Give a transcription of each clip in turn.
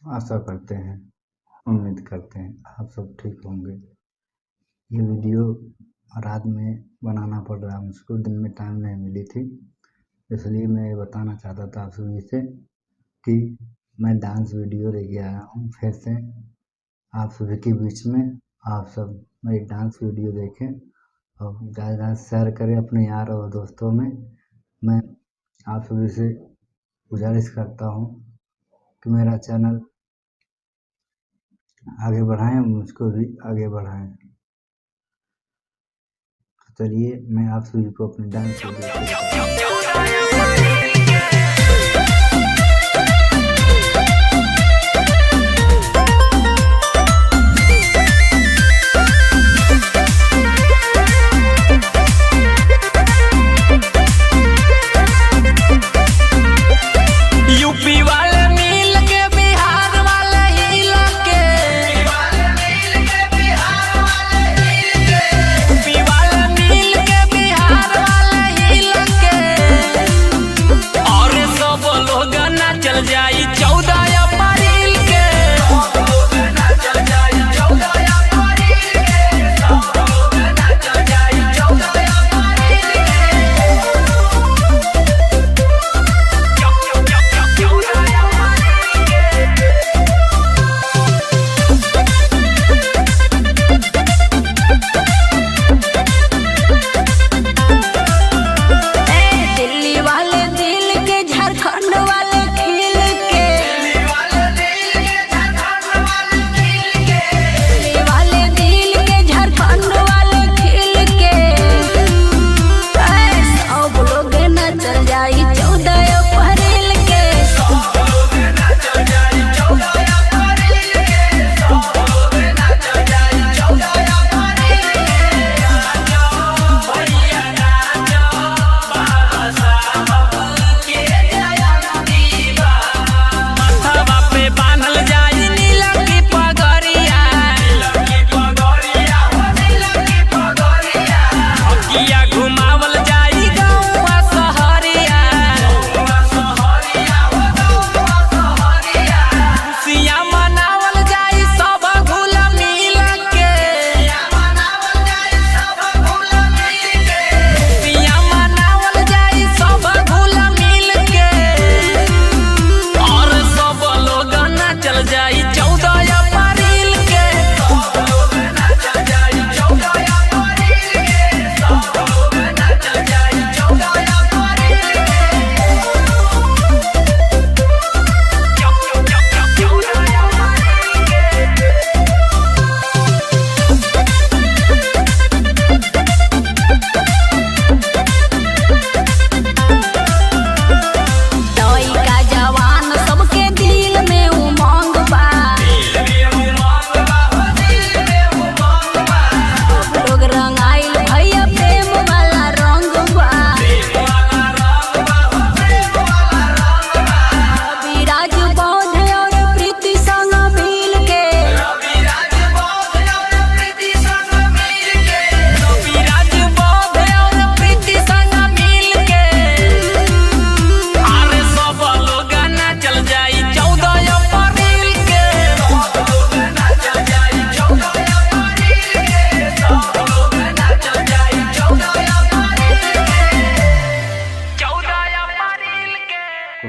आशा करते हैं, उम्मीद करते हैं आप सब ठीक होंगे। ये वीडियो रात में बनाना पड़ रहा है मुझको, दिन में टाइम नहीं मिली थी, इसलिए मैं ये बताना चाहता था आप सभी से कि मैं डांस वीडियो लेके आया हूँ फिर से आप सभी के बीच में। आप सब मेरी डांस वीडियो देखें और ज़्यादा ज़्यादा शेयर करें अपने यार और दोस्तों में। मैं आप सभी से गुजारिश करता हूँ कि मेरा चैनल आगे बढ़ाएं, मुझको भी आगे बढ़ाएं। चलिए मैं आप सभी को अपनी डांस वीडियो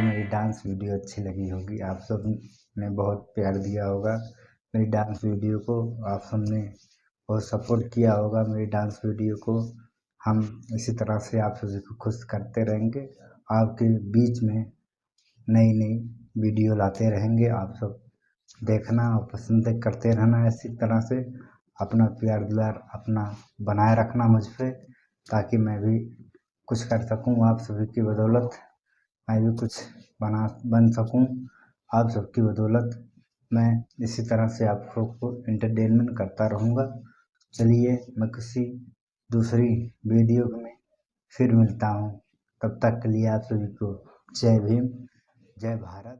मेरी डांस वीडियो अच्छी लगी होगी, आप सब ने बहुत प्यार दिया होगा मेरी डांस वीडियो को, आप सब ने बहुत सपोर्ट किया होगा मेरी डांस वीडियो को। हम इसी तरह से आप सभी को खुश करते रहेंगे, आपके बीच में नई नई वीडियो लाते रहेंगे। आप सब देखना और पसंद करते रहना, इसी तरह से अपना प्यार दुलार अपना बनाए रखना मुझ पे, ताकि मैं भी कुछ कर सकूं आप सभी की बदौलत, मैं भी कुछ बन सकूं आप सबकी बदौलत। मैं इसी तरह से आप सबको एंटरटेनमेंट करता रहूँगा। चलिए मैं किसी दूसरी वीडियो में फिर मिलता हूँ, तब तक के लिए आप सभी को जय भीम, जय भारत।